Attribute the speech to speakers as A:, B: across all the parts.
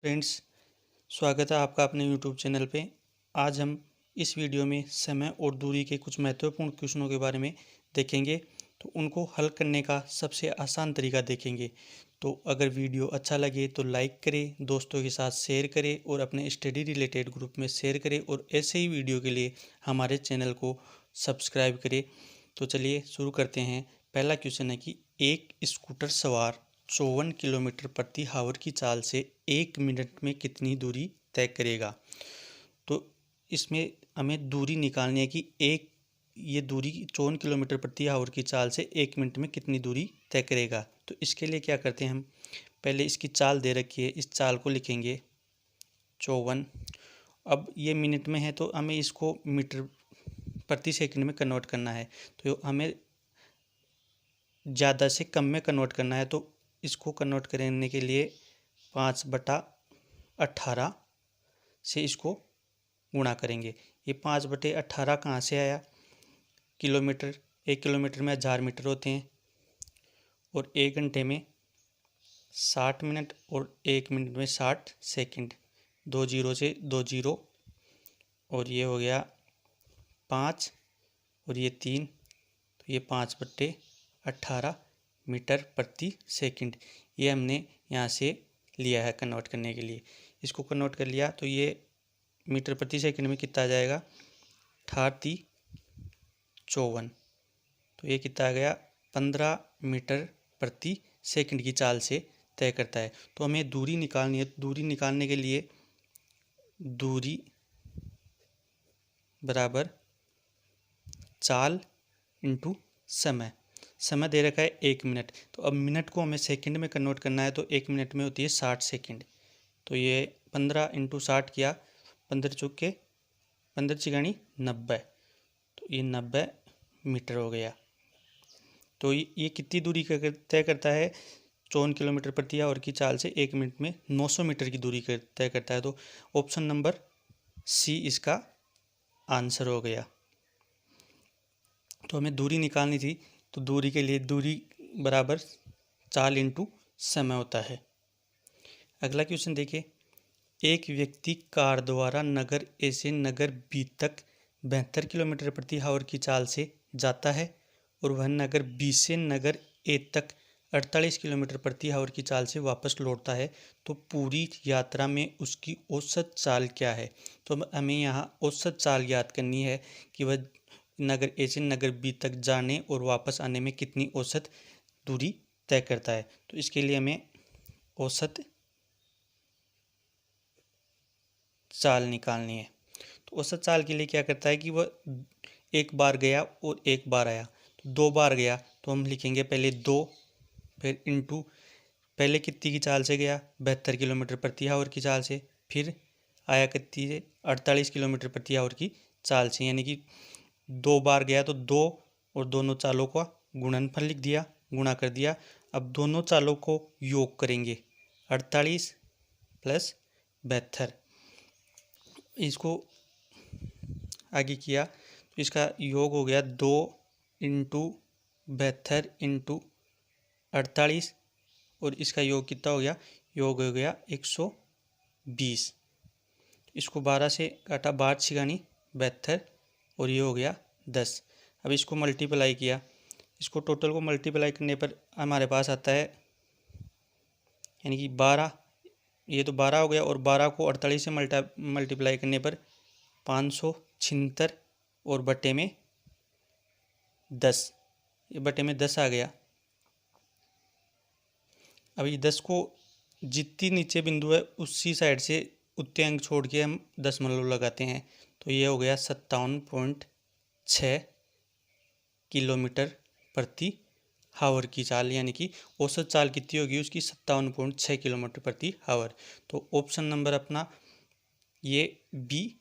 A: Friends, स्वागत है आपका अपने यूट्यूब चैनल पे। आज हम इस वीडियो में समय और दूरी के कुछ महत्वपूर्ण क्वेश्चनों के बारे में देखेंगे। तो उनको हल करने का सबसे आसान तरीका देखेंगे। तो अगर वीडियो अच्छा लगे तो लाइक करें, दोस्तों के साथ शेयर करें और अपने स्टडी रिलेटेड ग्रुप में शेयर करें और ऐसे ही वीडियो के लिए हमारे चैनल को सब्सक्राइब करें। तो चलिए शुरू करते हैं। पहला क्वेश्चन है कि एक स्कूटर सवार 54 किलोमीटर प्रति हावर की चाल से 1 मिनट में कितनी दूरी तय करेगा। तो इसमें हमें दूरी निकालनी है कि ये दूरी 54 किलोमीटर प्रति हावर की चाल से 1 मिनट में कितनी दूरी तय करेगा। तो इसके लिए क्या करते हैं, हम पहले इसकी चाल दे रखी है, इस चाल को लिखेंगे 54। अब ये मिनट में है तो हमें इसको मीटर प्रति सेकंड में कन्वर्ट करना है। तो हमें ज़्यादा से कम में कन्वर्ट करना है। तो इसको कन्वर्ट करने के लिए 5/18 से इसको गुणा करेंगे। ये 5/18 कहाँ से आया? किलोमीटर। 1 किलोमीटर में 1000 मीटर होते हैं और 1 घंटे में 60 मिनट और 1 मिनट में 60 सेकंड। 2 जीरो से 2 जीरो और ये हो गया 5 और ये 3। तो ये 5/18 मीटर प्रति सेकंड ये हमने यहाँ से लिया है कन्वर्ट करने के लिए। इसको कन्वर्ट कर लिया तो ये मीटर प्रति सेकंड में कितना आ जाएगा? 54। तो ये कितना आ गया? 15 मीटर प्रति सेकंड की चाल से तय करता है। तो हमें दूरी निकालनी है। दूरी निकालने के लिए दूरी बराबर चाल इंटू समय। समय दे रखा है 1 मिनट। तो अब मिनट को हमें सेकंड में कन्वर्ट करना है। तो 1 मिनट में होती है 60 सेकंड। तो ये 15 × 60 किया, 15 चौके 15 चिगानी 90। तो ये 90 मीटर हो गया। तो ये कितनी दूरी तय करता है? 54 किलोमीटर प्रति आवर की चाल से 1 मिनट में 900 मीटर की दूरी तय करता है। तो ऑप्शन नंबर सी इसका आंसर हो गया। तो हमें दूरी निकालनी थी। तो दूरी के लिए दूरी बराबर चाल इंटू समय होता है। अगला क्वेश्चन देखिए। एक व्यक्ति कार द्वारा नगर ए से नगर बी तक 72 किलोमीटर प्रति आवर की चाल से जाता है और वह नगर बी से नगर ए तक 48 किलोमीटर प्रति आवर की चाल से वापस लौटता है। तो पूरी यात्रा में उसकी औसत चाल क्या है? तो हमें यहाँ औसत चाल ज्ञात करनी है कि वह नगर ए से नगर बी तक जाने और वापस आने में कितनी औसत दूरी तय करता है। तो इसके लिए हमें औसत चाल निकालनी है। तो औसत चाल के लिए क्या करता है कि वह एक बार गया और एक बार आया। तो 2 बार गया तो हम लिखेंगे पहले 2, फिर इंटू पहले कितनी की चाल से गया? 72 किलोमीटर प्रति आवर की चाल से। फिर आया कितनी से? 48 किलोमीटर प्रति आवर की चाल से। यानी कि 2 बार गया तो 2 और दोनों चालों का गुणनफल लिख दिया, गुणा कर दिया। अब दोनों चालों को योग करेंगे, 48 + 72। इसको आगे किया तो इसका योग हो गया 2 × 72 × 48 और इसका योग कितना हो गया? योग हो गया 120। इसको 12 से काटा, 12 छिगानी 72 और ये हो गया 10। अब इसको मल्टीप्लाई किया, इसको टोटल को मल्टीप्लाई करने पर हमारे पास आता है यानी कि 12, ये तो 12 हो गया और 12 को 48 से मल्टीप्लाई करने पर 576 और बटे में 10, ये बटे में 10 आ गया। अब ये 10 को जितनी नीचे बिंदु है उसी साइड से उतने अंक छोड़ के हम दशमलव लगाते हैं। तो ये हो गया 57.6 किलोमीटर प्रति आवर की चाल। यानी कि औसत चाल कितनी होगी उसकी? 57.6 किलोमीटर प्रति आवर। तो ऑप्शन नंबर अपना ये बी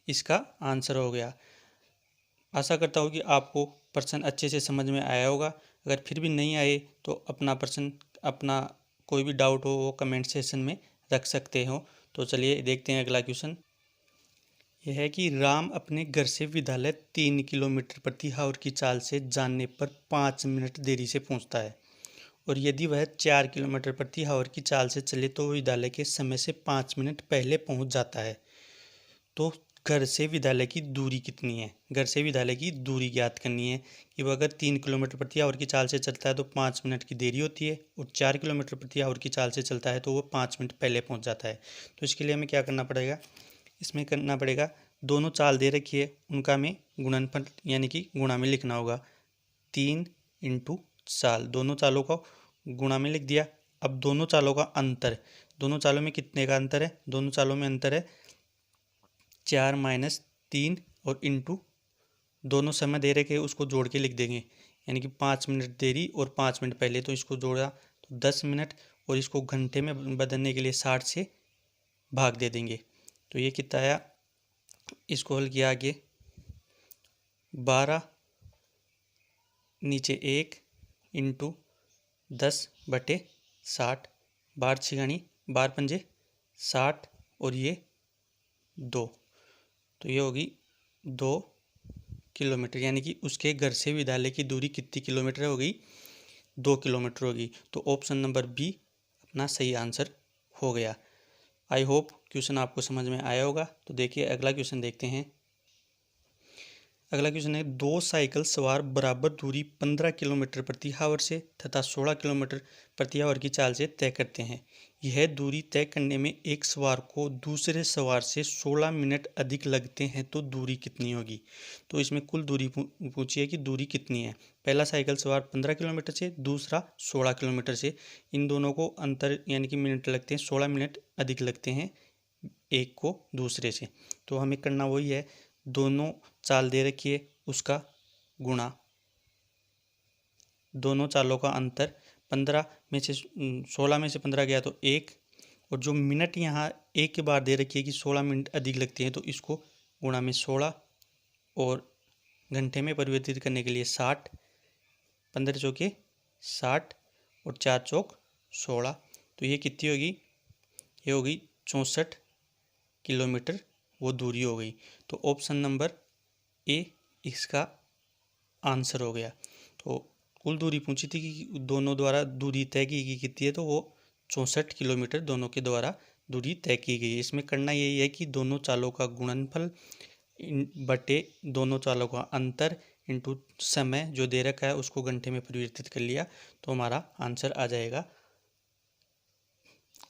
A: इसका आंसर हो गया। आशा करता हूँ कि आपको प्रश्न अच्छे से समझ में आया होगा। अगर फिर भी नहीं आए तो अपना प्रश्न, अपना कोई भी डाउट हो वो कमेंट सेक्शन में रख सकते हो। तो चलिए देखते हैं अगला क्वेश्चन। यह है कि राम अपने घर से विद्यालय 3 किलोमीटर प्रति आवर की चाल से जाने पर 5 मिनट देरी से पहुंचता है और यदि वह 4 किलोमीटर प्रति आवर की चाल से चले तो वह विद्यालय के समय से 5 मिनट पहले पहुंच जाता है। तो घर से विद्यालय की दूरी कितनी है? घर से विद्यालय की दूरी ज्ञात करनी है कि वह अगर 3 किलोमीटर प्रति आवर की चाल से चलता है तो 5 मिनट की देरी होती है, और 4 किलोमीटर प्रति आवर की चाल से चलता है तो वो 5 मिनट पहले पहुंच जाता है। तो इसके लिए हमें क्या करना पड़ेगा? इसमें करना पड़ेगा, दोनों चाल दे रखी है, उनका हमें गुणनफल यानी कि गुणा में लिखना होगा। 3 इंटू चाल, दोनों चालों को गुणा में लिख दिया। अब दोनों चालों का अंतर, दोनों चालों में कितने का अंतर है? दोनों चालों में अंतर है 4 माइनस 3 और इंटू दोनों समय दे रखे उसको जोड़ के लिख देंगे, यानी कि 5 मिनट देरी और 5 मिनट पहले, तो इसको जोड़ा तो 10 मिनट, और इसको घंटे में बदलने के लिए 60 से भाग दे देंगे। तो ये कितना आया? इसको हल किया आगे, 12 नीचे 1 इंटू 10/60, 12 छियाणी 12 पंजे 60 और ये 2, तो ये होगी 2 किलोमीटर, यानी कि उसके घर से विद्यालय की दूरी कितनी किलोमीटर होगी? 2 किलोमीटर होगी। तो ऑप्शन नंबर बी अपना सही आंसर हो गया। आई होप क्वेश्चन आपको समझ में आया होगा। तो देखिए अगला क्वेश्चन देखते हैं। अगला क्वेश्चन है, 2 साइकिल सवार बराबर दूरी 15 किलोमीटर प्रति आवर से तथा 16 किलोमीटर प्रति आवर की चाल से तय करते हैं। यह दूरी तय करने में एक सवार को दूसरे सवार से 16 मिनट अधिक लगते हैं तो दूरी कितनी होगी? तो इसमें कुल दूरी पूछी है कि दूरी कितनी है। पहला साइकिल सवार 15 किलोमीटर से, दूसरा 16 किलोमीटर से, इन दोनों को अंतर यानी कि मिनट लगते हैं, 16 मिनट अधिक लगते हैं एक को दूसरे से। तो हमें करना वही है, दोनों चाल दे रखी है उसका गुणा, दोनों चालों का अंतर, 15 में से 16 में से 15 गया तो 1, और जो मिनट यहाँ एक के बार दे रखी है कि 16 मिनट अधिक लगती हैं तो इसको गुणा में 16, और घंटे में परिवर्तित करने के लिए 60, 15 चौके 60 और 4 चौक 16, तो ये कितनी होगी? ये होगी 64 किलोमीटर वो दूरी हो गई। तो ऑप्शन नंबर ए इसका आंसर हो गया। तो कुल दूरी पूछी थी कि दोनों द्वारा दूरी तय की कितनी है, तो वो 64 किलोमीटर दोनों के द्वारा दूरी तय की गई है। इसमें करना यही है कि दोनों चालों का गुणनफल बटे दोनों चालों का अंतर इंटू समय जो दे रखा है उसको घंटे में परिवर्तित कर लिया तो हमारा आंसर आ जाएगा।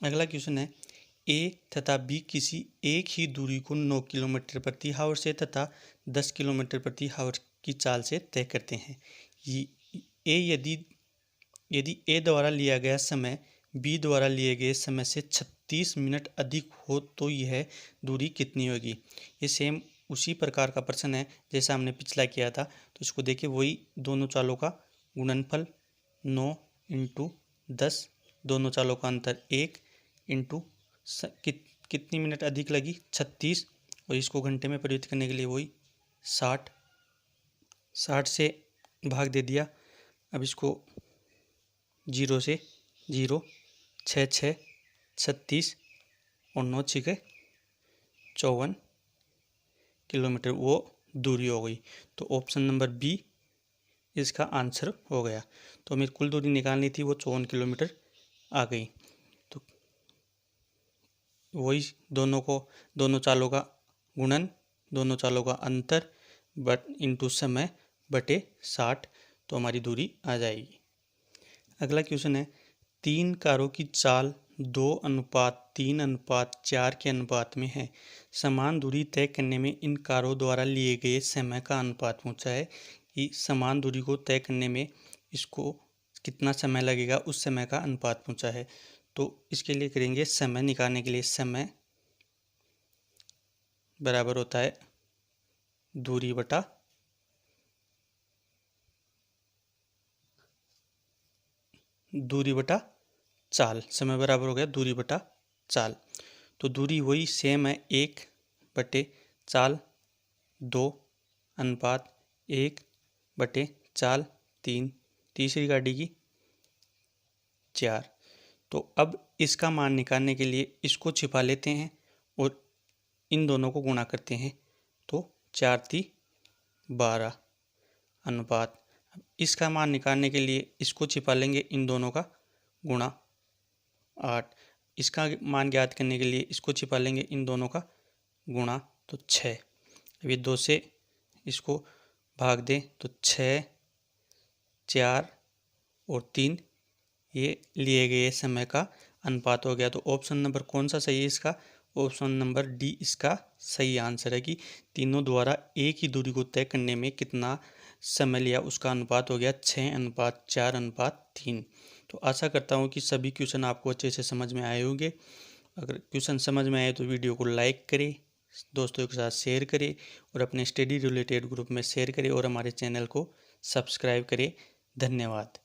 A: अगला क्वेश्चन है, ए तथा बी किसी एक ही दूरी को 9 किलोमीटर प्रति आवर से तथा 10 किलोमीटर प्रति आवर की चाल से तय करते हैं। यदि ए द्वारा लिया गया समय बी द्वारा लिए गए समय से 36 मिनट अधिक हो तो यह दूरी कितनी होगी? ये सेम उसी प्रकार का प्रश्न है जैसा हमने पिछला किया था। तो इसको देखिए, वही दोनों चालों का गुणनफल 9 इंटू 10, दोनों चालों का अंतर 1 इंटू कितनी मिनट अधिक लगी? 36, और इसको घंटे में परिवर्तित करने के लिए वही 60 से भाग दे दिया। अब इसको 0 से 0, 6 6 36 और 9 6 54 किलोमीटर वो दूरी हो गई। तो ऑप्शन नंबर बी इसका आंसर हो गया। तो हमें कुल दूरी निकालनी थी, वो 54 किलोमीटर आ गई। तो वही दोनों चालों का गुणन, दोनों चालों का अंतर इंटू समय बटे 60, तो हमारी दूरी आ जाएगी। अगला क्वेश्चन है, 3 कारों की चाल 2:3:4 के अनुपात में है। समान दूरी तय करने में इन कारों द्वारा लिए गए समय का अनुपात पूछा है कि समान दूरी को तय करने में इसको कितना समय लगेगा, उस समय का अनुपात पूछा है। तो इसके लिए करेंगे, समय निकालने के लिए समय बराबर होता है दूरी बटा चाल। समय बराबर हो गया दूरी बटा चाल। तो दूरी वही सेम है, 1 बटे चाल 2:1/4 3, तीसरी गाड़ी की 4। तो अब इसका मान निकालने के लिए इसको छिपा लेते हैं और इन दोनों को गुणा करते हैं, तो 4×3 = 12 अनुपात इसका मान निकालने के लिए इसको छिपा लेंगे, इन दोनों का गुणा 8। इसका मान ज्ञात करने के लिए इसको छिपा लेंगे, इन दोनों का गुणा तो 6। अब ये 2 से इसको भाग दें तो 6, 4 और 3 ये लिए गए समय का अनुपात हो गया। तो ऑप्शन नंबर कौन सा सही है इसका? ऑप्शन नंबर डी इसका सही आंसर है कि तीनों द्वारा एक ही दूरी को तय करने में कितना समय लिया उसका अनुपात हो गया 6:4:3। तो आशा करता हूँ कि सभी क्वेश्चन आपको अच्छे से समझ में आए होंगे। अगर क्वेश्चन समझ में आए तो वीडियो को लाइक करें, दोस्तों के साथ शेयर करें और अपने स्टडी रिलेटेड ग्रुप में शेयर करें और हमारे चैनल को सब्सक्राइब करें। धन्यवाद।